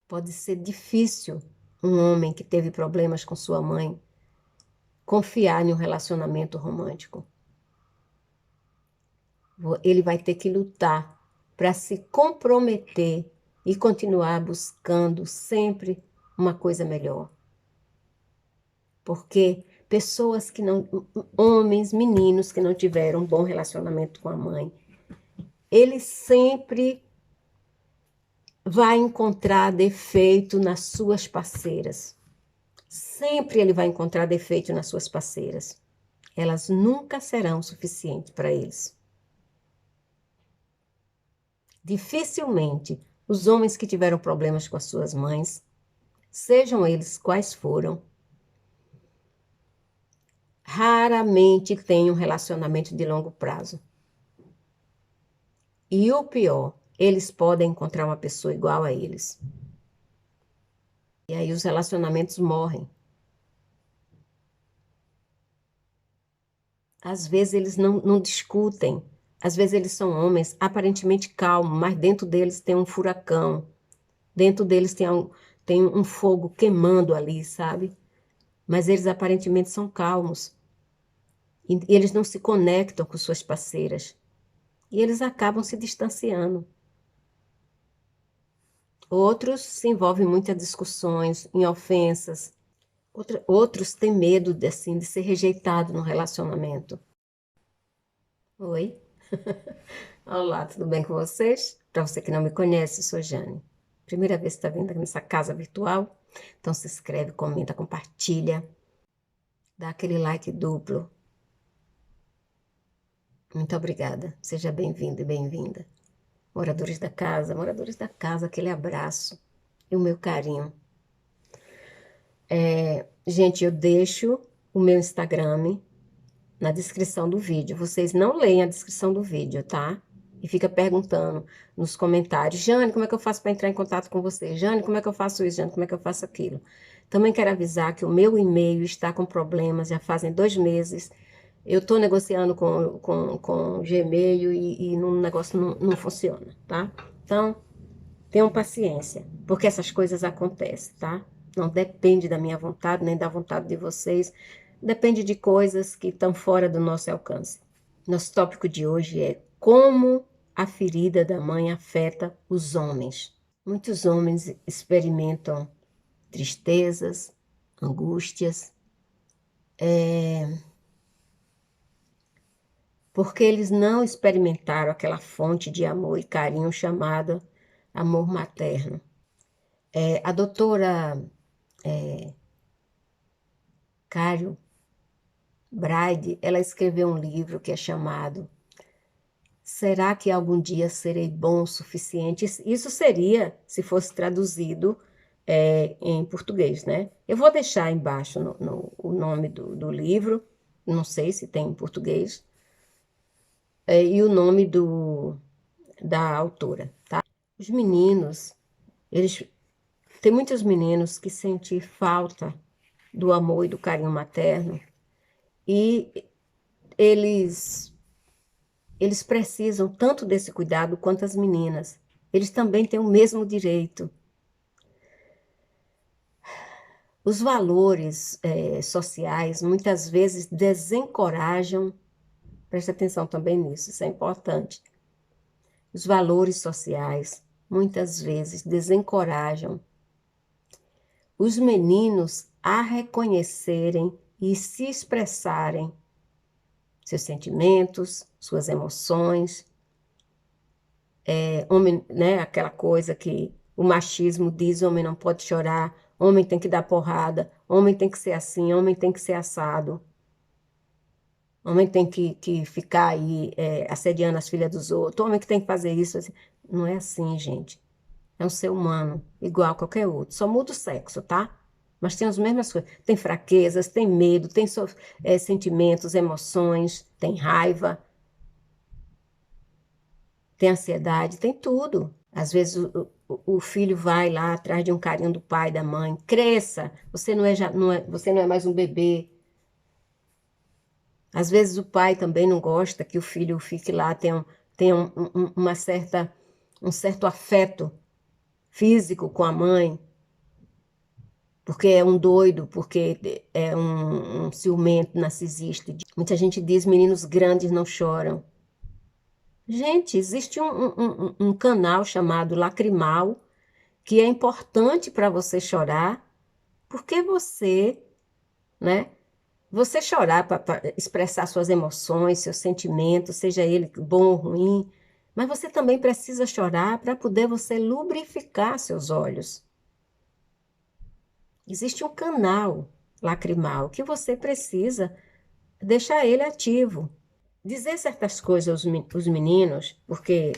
Pode ser difícil um homem que teve problemas com sua mãe confiar em um relacionamento romântico. Ele vai ter que lutar para se comprometer e continuar buscando sempre uma coisa melhor. Porque pessoas que não, homens, meninos que não tiveram um bom relacionamento com a mãe, ele sempre vai encontrar defeito nas suas parceiras. Sempre ele vai encontrar defeito nas suas parceiras. Elas nunca serão suficientes para eles. Dificilmente os homens que tiveram problemas com as suas mães, sejam eles quais foram, raramente têm um relacionamento de longo prazo. E o pior, eles podem encontrar uma pessoa igual a eles. E aí os relacionamentos morrem. Às vezes eles não discutem. Às vezes eles são homens aparentemente calmos, mas dentro deles tem um furacão. Dentro deles tem um fogo queimando ali, sabe? Mas eles aparentemente são calmos. E eles não se conectam com suas parceiras. E eles acabam se distanciando. Outros se envolvem em muitas discussões, em ofensas. Outros têm medo de ser rejeitado no relacionamento. Oi? Olá, tudo bem com vocês? Para você que não me conhece, eu sou Jane. Primeira vez que está vindo aqui nessa casa virtual? Então se inscreve, comenta, compartilha. Dá aquele like duplo. Muito obrigada. Seja bem-vindo e bem-vinda. Moradores da casa, aquele abraço e o meu carinho. Gente, eu deixo o meu Instagram na descrição do vídeo. Vocês não leem a descrição do vídeo, tá? E fica perguntando nos comentários: Jane, como é que eu faço para entrar em contato com você? Jane, como é que eu faço isso? Jane, como é que eu faço aquilo? Também quero avisar que o meu e-mail está com problemas, já fazem 2 meses. Eu estou negociando com o Gmail e o negócio não funciona, tá? Então, tenham paciência, porque essas coisas acontecem, tá? Não depende da minha vontade, nem da vontade de vocês. Depende de coisas que estão fora do nosso alcance. Nosso tópico de hoje é como a ferida da mãe afeta os homens. Muitos homens experimentam tristezas, angústias, porque eles não experimentaram aquela fonte de amor e carinho chamada amor materno. A doutora Cário Braide, ela escreveu um livro que é chamado Será que algum dia serei bom o suficiente? Isso seria se fosse traduzido em português, né? Eu vou deixar embaixo o nome do livro, não sei se tem em português, e o nome da autora, tá? Os meninos, eles tem muitos meninos que sentem falta do amor e do carinho materno e eles precisam tanto desse cuidado quanto as meninas. Eles também têm o mesmo direito. Os valores sociais muitas vezes desencorajam, preste atenção também nisso, isso é importante. Os valores sociais muitas vezes desencorajam os meninos a reconhecerem e se expressarem seus sentimentos, suas emoções. Homem, né, aquela coisa que o machismo diz: homem não pode chorar, homem tem que dar porrada, homem tem que ser assim, homem tem que ser assado, homem tem que ficar aí assediando as filhas dos outros, homem que tem que fazer isso. Assim. Não é assim, gente. É um ser humano, igual a qualquer outro. Só muda o sexo, tá? Mas tem as mesmas coisas. Tem fraquezas, tem medo, tem sentimentos, emoções, tem raiva, tem ansiedade, tem tudo. Às vezes o filho vai lá atrás de um carinho do pai, da mãe. Cresça, você você não é mais um bebê. Às vezes o pai também não gosta que o filho fique lá, tenha uma certa, um certo afeto físico com a mãe, porque é um doido, porque é um ciumento narcisista. Muita gente diz: meninos grandes não choram. Gente, existe um canal chamado Lacrimal, que é importante para você chorar, porque você, né? Você chorar para expressar suas emoções, seus sentimentos, seja ele bom ou ruim, mas você também precisa chorar para poder você lubrificar seus olhos. Existe um canal lacrimal que você precisa deixar ele ativo. Dizer certas coisas aos meninos, porque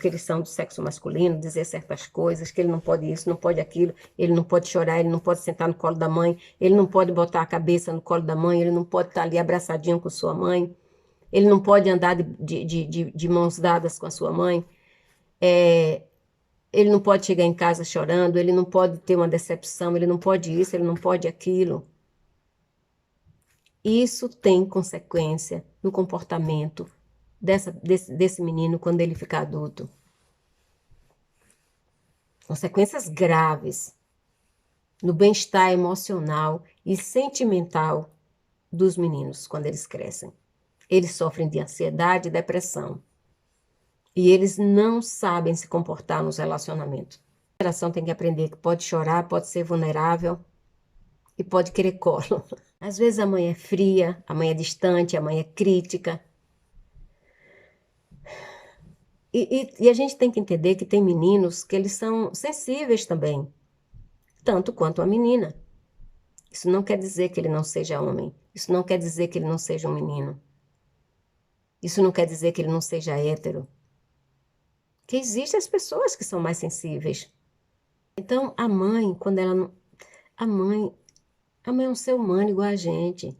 eles são do sexo masculino, dizer certas coisas, que ele não pode isso, não pode aquilo, ele não pode chorar, ele não pode sentar no colo da mãe, ele não pode botar a cabeça no colo da mãe, ele não pode estar ali abraçadinho com sua mãe, ele não pode andar de mãos dadas com a sua mãe, é, ele não pode chegar em casa chorando, ele não pode ter uma decepção, ele não pode isso, ele não pode aquilo. Isso tem consequência no comportamento desse menino quando ele ficar adulto. Consequências graves no bem-estar emocional e sentimental dos meninos quando eles crescem. Eles sofrem de ansiedade e depressão. E eles não sabem se comportar nos relacionamentos. A geração tem que aprender que pode chorar, pode ser vulnerável e pode querer colo. Às vezes a mãe é fria, a mãe é distante, a mãe é crítica. E a gente tem que entender que tem meninos que eles são sensíveis também, tanto quanto a menina. Isso não quer dizer que ele não seja homem. Isso não quer dizer que ele não seja um menino. Isso não quer dizer que ele não seja hétero. Que existem as pessoas que são mais sensíveis. Então, a mãe, quando ela não... A mãe é um ser humano igual a gente.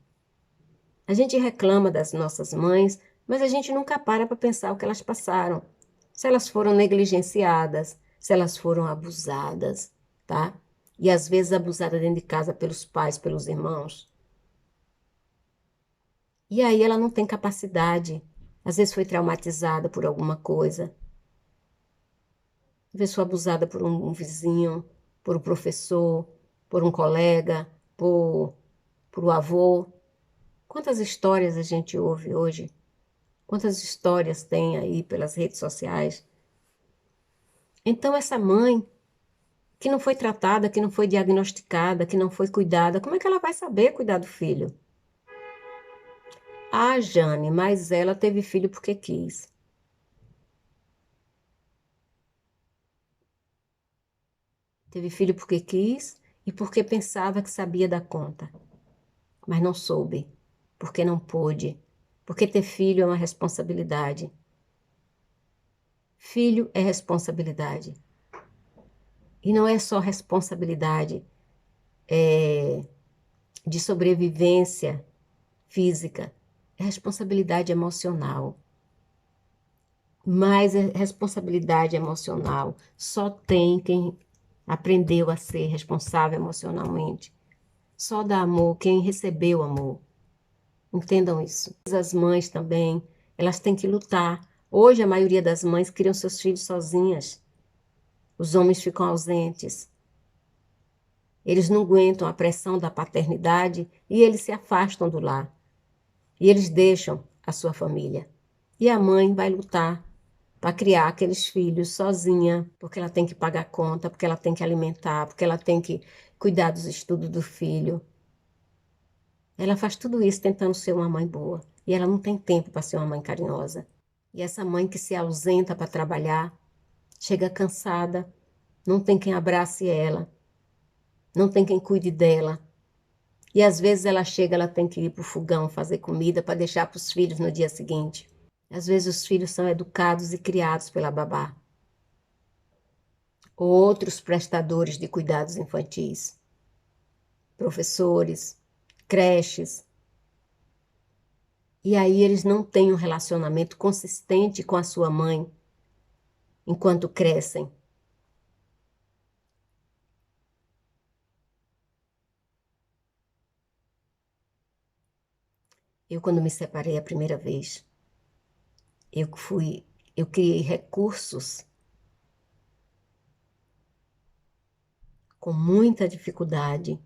A gente reclama das nossas mães, mas a gente nunca para pensar o que elas passaram. Se elas foram negligenciadas, se elas foram abusadas, tá? E às vezes abusadas dentro de casa pelos pais, pelos irmãos. E aí ela não tem capacidade. Às vezes foi traumatizada por alguma coisa. Às vezes foi abusada por um vizinho, por um professor, por um colega, por um avô. Quantas histórias a gente ouve hoje? Quantas histórias tem aí pelas redes sociais? Então, essa mãe que não foi tratada, que não foi diagnosticada, que não foi cuidada, como é que ela vai saber cuidar do filho? Ah, Jane, mas ela teve filho porque quis. Teve filho porque quis e porque pensava que sabia dar conta, mas não soube, porque não pôde, porque ter filho é uma responsabilidade. Filho é responsabilidade. E não é só responsabilidade de sobrevivência física, é responsabilidade emocional. Mas a responsabilidade emocional só tem quem aprendeu a ser responsável emocionalmente. Só dá amor quem recebeu amor. Entendam isso. As mães também, elas têm que lutar. Hoje a maioria das mães criam seus filhos sozinhas. Os homens ficam ausentes. Eles não aguentam a pressão da paternidade e eles se afastam do lar. E eles deixam a sua família. E a mãe vai lutar para criar aqueles filhos sozinha, porque ela tem que pagar conta, porque ela tem que alimentar, porque ela tem que cuidar dos estudos do filho. Ela faz tudo isso tentando ser uma mãe boa. E ela não tem tempo para ser uma mãe carinhosa. E essa mãe que se ausenta para trabalhar, chega cansada, não tem quem abrace ela, não tem quem cuide dela. E às vezes ela chega, ela tem que ir para o fogão fazer comida para deixar para os filhos no dia seguinte. Às vezes os filhos são educados e criados pela babá. Outros prestadores de cuidados infantis, professores, creches. E aí eles não têm um relacionamento consistente com a sua mãe enquanto crescem. Eu, quando me separei a primeira vez, eu fui, eu criei recursos com muita dificuldade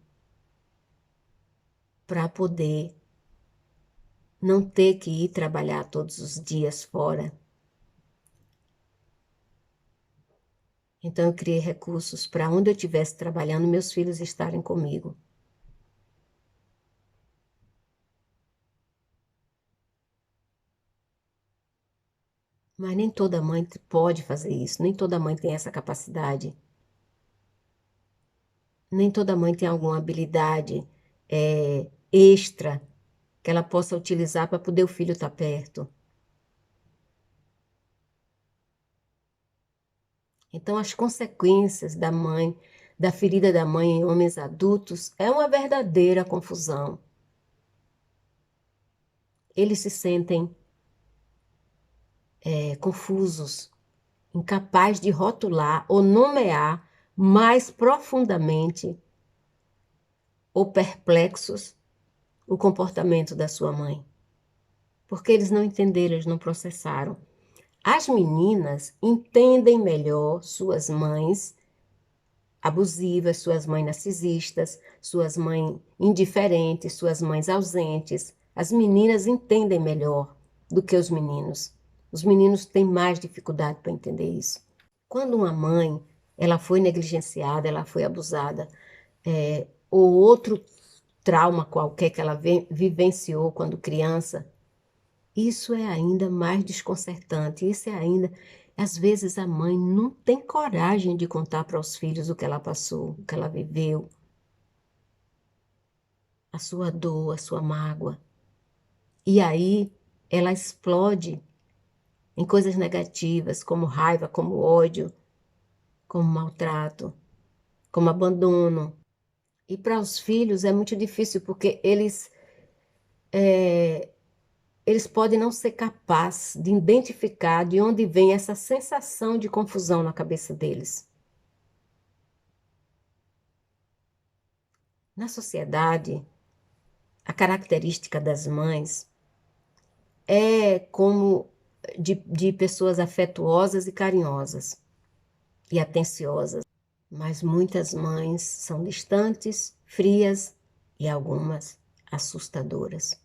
para poder não ter que ir trabalhar todos os dias fora. Então eu criei recursos para onde eu estivesse trabalhando, meus filhos estarem comigo. Mas nem toda mãe pode fazer isso, nem toda mãe tem essa capacidade. Nem toda mãe tem alguma habilidade extra que ela possa utilizar para poder o filho estar perto. Então, as consequências da ferida da mãe em homens adultos é uma verdadeira confusão. Eles se sentem confusos, incapazes de rotular ou nomear mais profundamente ou perplexos o comportamento da sua mãe. Porque eles não entenderam, eles não processaram. As meninas entendem melhor suas mães abusivas, suas mães narcisistas, suas mães indiferentes, suas mães ausentes. As meninas entendem melhor do que os meninos. Os meninos têm mais dificuldade para entender isso. Quando uma mãe ela foi negligenciada, ela foi abusada, ou outro trauma qualquer que ela vivenciou quando criança, isso é ainda mais desconcertante. Isso é ainda. Às vezes a mãe não tem coragem de contar para os filhos o que ela passou, o que ela viveu, a sua dor, a sua mágoa. E aí ela explode em coisas negativas, como raiva, como ódio, como maltrato, como abandono. E para os filhos é muito difícil, porque eles podem não ser capazes de identificar de onde vem essa sensação de confusão na cabeça deles. Na sociedade, a característica das mães é como de pessoas afetuosas e carinhosas e atenciosas, mas muitas mães são distantes, frias e algumas assustadoras.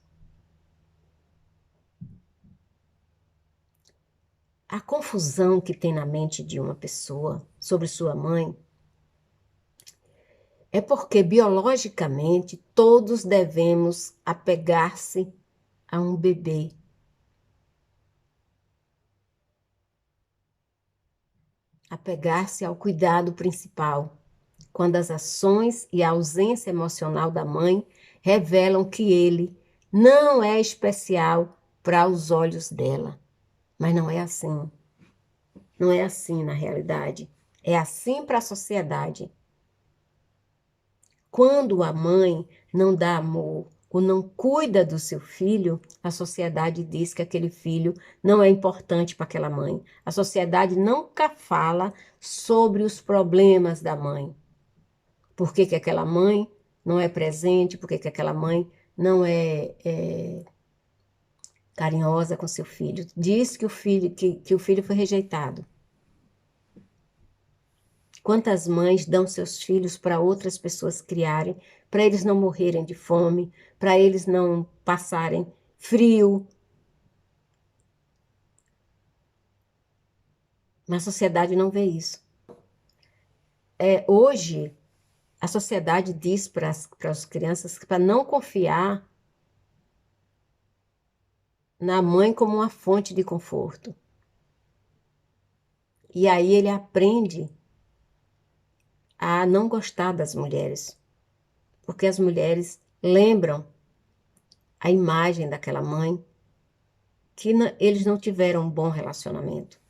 A confusão que tem na mente de uma pessoa sobre sua mãe é porque biologicamente todos devemos apegar-se a um bebê. Apegar-se ao cuidado principal, quando as ações e a ausência emocional da mãe revelam que ele não é especial para os olhos dela. Mas não é assim. Não é assim na realidade. É assim para a sociedade. Quando a mãe não dá amor ou não cuida do seu filho, a sociedade diz que aquele filho não é importante para aquela mãe. A sociedade nunca fala sobre os problemas da mãe. Por que que aquela mãe não é presente? Por que que aquela mãe não é carinhosa com seu filho? Diz que que o filho foi rejeitado. Quantas mães dão seus filhos para outras pessoas criarem, para eles não morrerem de fome, para eles não passarem frio? Mas a sociedade não vê isso. Hoje, a sociedade diz para as crianças para não confiar na mãe como uma fonte de conforto. E aí ele aprende a não gostar das mulheres, porque as mulheres lembram a imagem daquela mãe que eles não tiveram um bom relacionamento.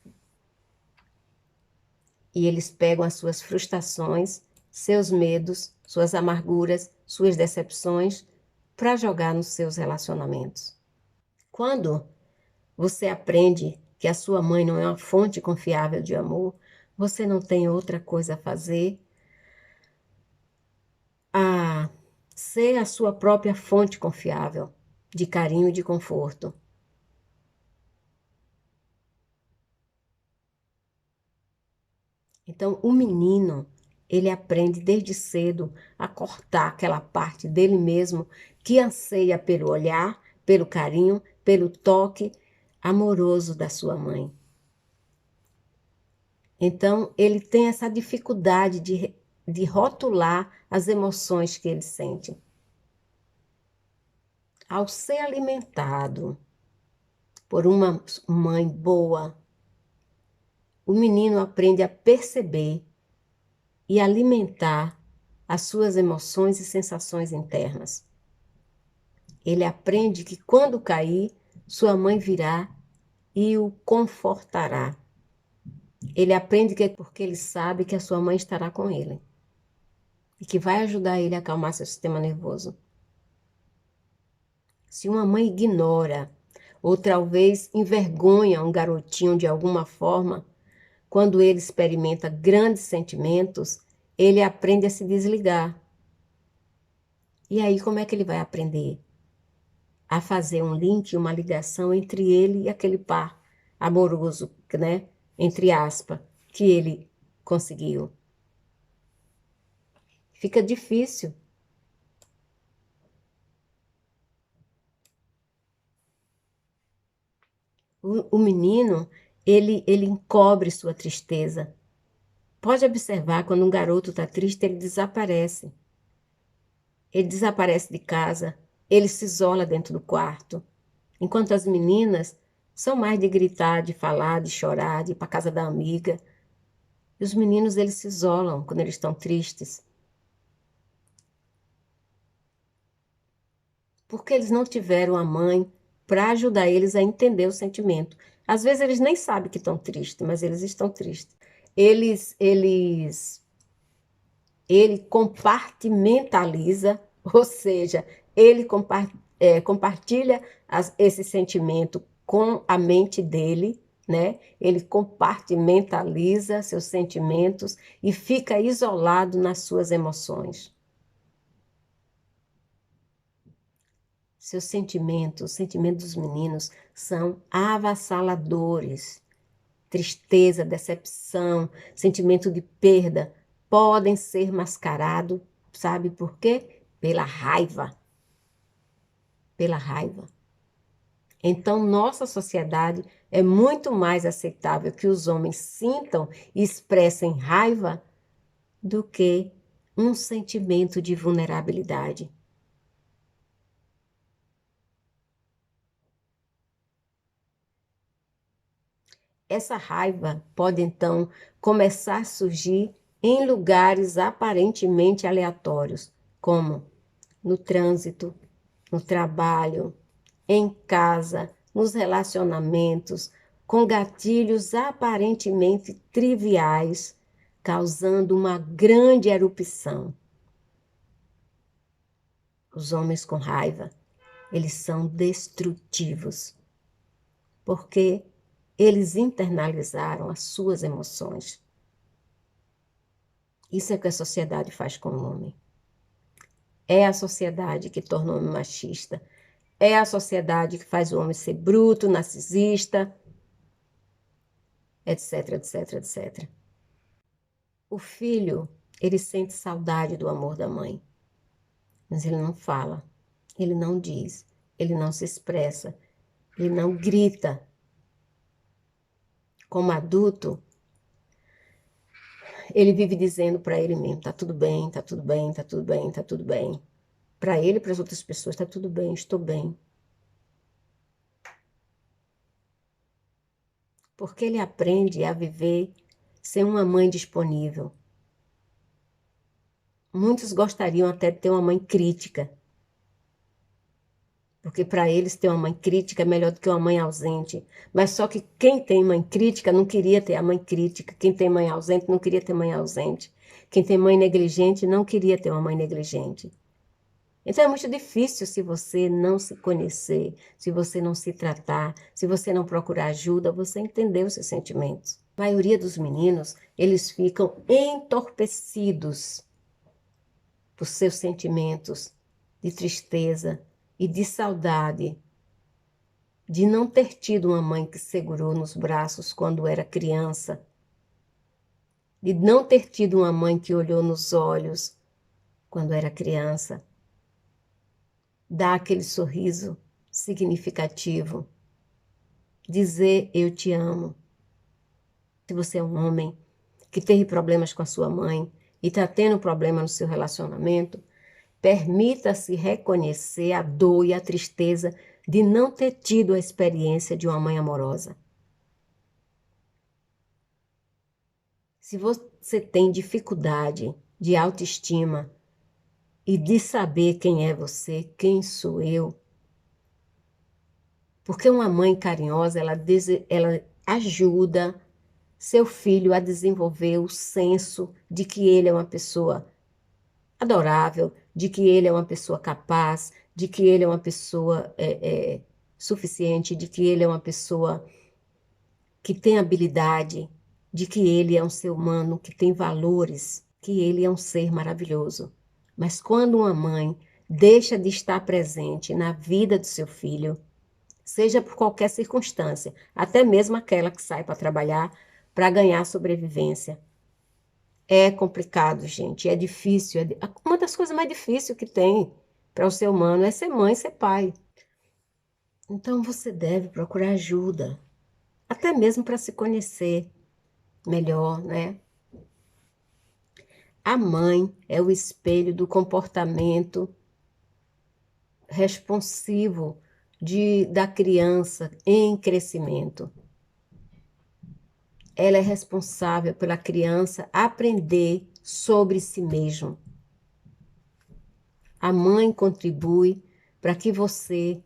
E eles pegam as suas frustrações, seus medos, suas amarguras, suas decepções para jogar nos seus relacionamentos. Quando você aprende que a sua mãe não é uma fonte confiável de amor, você não tem outra coisa a fazer a ser a sua própria fonte confiável de carinho e de conforto. Então, o menino, ele aprende desde cedo a cortar aquela parte dele mesmo que anseia pelo olhar, pelo carinho, pelo toque amoroso da sua mãe. Então, ele tem essa dificuldade de rotular as emoções que ele sente. Ao ser alimentado por uma mãe boa, o menino aprende a perceber e alimentar as suas emoções e sensações internas. Ele aprende que quando cair, sua mãe virá e o confortará. Ele aprende que é porque ele sabe que a sua mãe estará com ele e que vai ajudar ele a acalmar seu sistema nervoso. Se uma mãe ignora ou talvez envergonha um garotinho de alguma forma, quando ele experimenta grandes sentimentos, ele aprende a se desligar. E aí, como é que ele vai aprender? A fazer um link, uma ligação entre ele e aquele par amoroso, né? Entre aspas, que ele conseguiu. Fica difícil. O menino, ele encobre sua tristeza. Pode observar, quando um garoto está triste, ele desaparece. Ele desaparece de casa, ele se isola dentro do quarto. Enquanto as meninas são mais de gritar, de falar, de chorar, de ir para casa da amiga. E os meninos, eles se isolam quando eles estão tristes. Porque eles não tiveram a mãe para ajudar eles a entender o sentimento. Às vezes eles nem sabem que estão tristes, mas eles estão tristes. Ele compartimentaliza, ou seja, ele compartilha esse sentimento com a mente dele, né? Ele compartimentaliza seus sentimentos e fica isolado nas suas emoções. Seus sentimentos, os sentimentos dos meninos são avassaladores. Tristeza, decepção, sentimento de perda podem ser mascarados, sabe por quê? Pela raiva. Pela raiva. Então, nossa sociedade é muito mais aceitável que os homens sintam e expressem raiva do que um sentimento de vulnerabilidade. Essa raiva pode, então, começar a surgir em lugares aparentemente aleatórios, como no trânsito, no trabalho, em casa, nos relacionamentos, com gatilhos aparentemente triviais, causando uma grande erupção. Os homens com raiva, eles são destrutivos, porque eles internalizaram as suas emoções. Isso é o que a sociedade faz com o homem. É a sociedade que torna o homem machista. É a sociedade que faz o homem ser bruto, narcisista, etc, etc, etc. O filho, ele sente saudade do amor da mãe, mas ele não fala, ele não diz, ele não se expressa, ele não grita. Como adulto, ele vive dizendo para ele mesmo, tá tudo bem, tá tudo bem, tá tudo bem, tá tudo bem. Para ele e para as outras pessoas, tá tudo bem, estou bem. Porque ele aprende a viver sem uma mãe disponível. Muitos gostariam até de ter uma mãe crítica, porque para eles ter uma mãe crítica é melhor do que uma mãe ausente. Mas só que quem tem mãe crítica não queria ter a mãe crítica, quem tem mãe ausente não queria ter mãe ausente. Quem tem mãe negligente não queria ter uma mãe negligente. Então é muito difícil se você não se conhecer, se você não se tratar, se você não procurar ajuda, você entender os seus sentimentos. A maioria dos meninos, eles ficam entorpecidos por seus sentimentos de tristeza e de saudade, de não ter tido uma mãe que segurou nos braços quando era criança, de não ter tido uma mãe que olhou nos olhos quando era criança, dar aquele sorriso significativo, dizer eu te amo. Se você é um homem que teve problemas com a sua mãe e está tendo problema no seu relacionamento, permita-se reconhecer a dor e a tristeza de não ter tido a experiência de uma mãe amorosa. Se você tem dificuldade de autoestima e de saber quem é você, quem sou eu, porque uma mãe carinhosa, ela ajuda seu filho a desenvolver o senso de que ele é uma pessoa adorável, de que ele é uma pessoa capaz, de que ele é uma pessoa suficiente, de que ele é uma pessoa que tem habilidade, de que ele é um ser humano que tem valores, que ele é um ser maravilhoso. Mas quando uma mãe deixa de estar presente na vida do seu filho, seja por qualquer circunstância, até mesmo aquela que sai para trabalhar para ganhar sobrevivência, é complicado, gente, é difícil. Uma das coisas mais difíceis que tem para o ser humano é ser mãe e ser pai. Então você deve procurar ajuda, até mesmo para se conhecer melhor, né? A mãe é o espelho do comportamento responsivo da criança em crescimento. Ela é responsável pela criança aprender sobre si mesma. A mãe contribui para que você,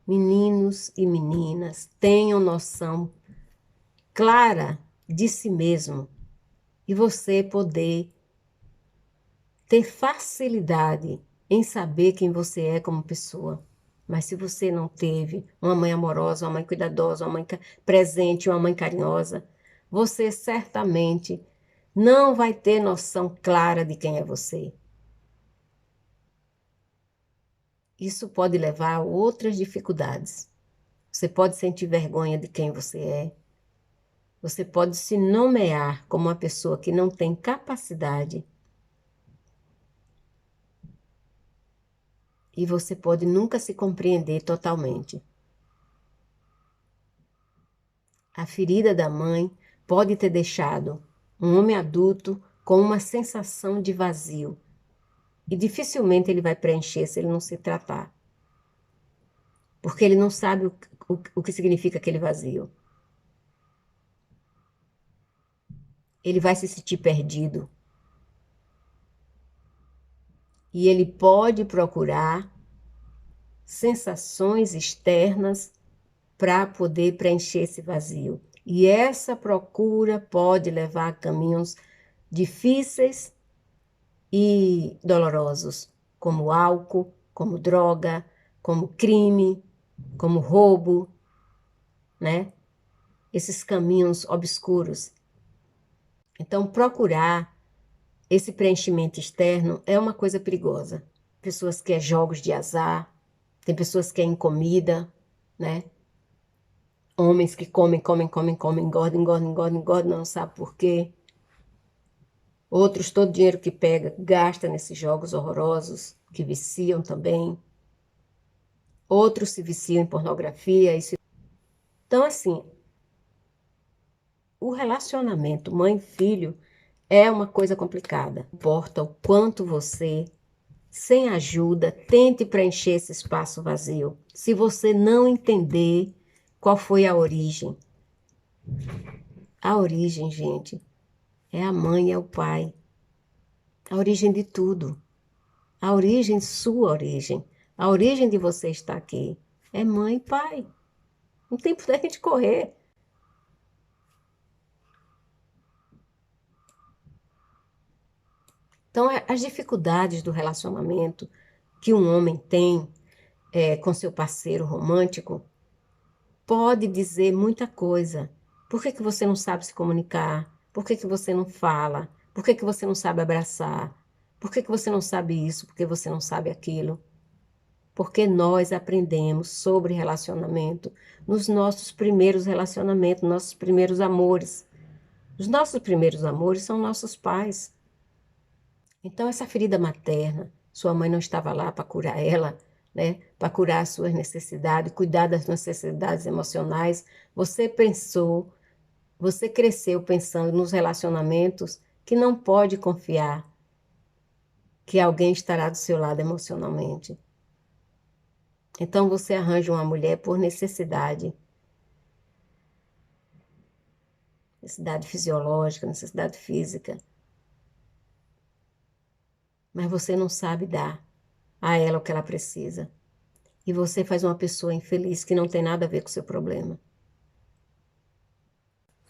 meninos e meninas, tenham noção clara de si mesmo e você poder ter facilidade em saber quem você é como pessoa. Mas se você não teve uma mãe amorosa, uma mãe cuidadosa, uma mãe presente, uma mãe carinhosa, você certamente não vai ter noção clara de quem é você. Isso pode levar a outras dificuldades. Você pode sentir vergonha de quem você é. Você pode se nomear como uma pessoa que não tem capacidade. E você pode nunca se compreender totalmente. A ferida da mãe pode ter deixado um homem adulto com uma sensação de vazio. E dificilmente ele vai preencher se ele não se tratar. Porque ele não sabe o que significa aquele vazio. Ele vai se sentir perdido. E ele pode procurar sensações externas para poder preencher esse vazio. E essa procura pode levar a caminhos difíceis e dolorosos, como álcool, como droga, como crime, como roubo, né? Esses caminhos obscuros. Então, procurar esse preenchimento externo é uma coisa perigosa. Pessoas que querem jogos de azar, tem pessoas que querem comida, né? Homens que comem, engordam, não sabe por quê. Outros, todo dinheiro que pega, gasta nesses jogos horrorosos, que viciam também. Outros se viciam em pornografia. Então, assim, o relacionamento mãe-filho é uma coisa complicada. Não importa o quanto você, sem ajuda, tente preencher esse espaço vazio. Se você não entender qual foi a origem. A origem, gente, é a mãe, é o pai. A origem de tudo. A origem, sua origem. A origem de você estar aqui é mãe e pai. Não tem por onde a gente correr. Então, as dificuldades do relacionamento que um homem tem com seu parceiro romântico pode dizer muita coisa. Por que que você não sabe se comunicar? Por que que você não fala? Por que que você não sabe abraçar? Por que que você não sabe isso? Por que você não sabe aquilo? Porque nós aprendemos sobre relacionamento nos nossos primeiros relacionamentos, nossos primeiros amores. Os nossos primeiros amores são nossos pais. Então, essa ferida materna, sua mãe não estava lá para curar ela, né? Para curar as suas necessidades, cuidar das necessidades emocionais. Você pensou, você cresceu pensando nos relacionamentos que não pode confiar que alguém estará do seu lado emocionalmente. Então, você arranja uma mulher por necessidade, necessidade fisiológica, necessidade física, mas você não sabe dar a ela o que ela precisa. E você faz uma pessoa infeliz que não tem nada a ver com o seu problema.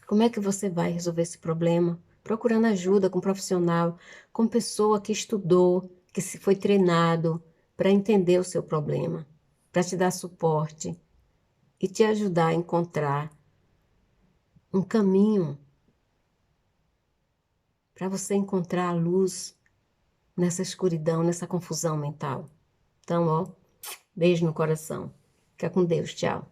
Como é que você vai resolver esse problema? Procurando ajuda com um profissional, com pessoa que estudou, que se foi treinado para entender o seu problema, para te dar suporte e te ajudar a encontrar um caminho para você encontrar a luz nessa escuridão, nessa confusão mental. Então, ó, beijo no coração. Fica com Deus. Tchau.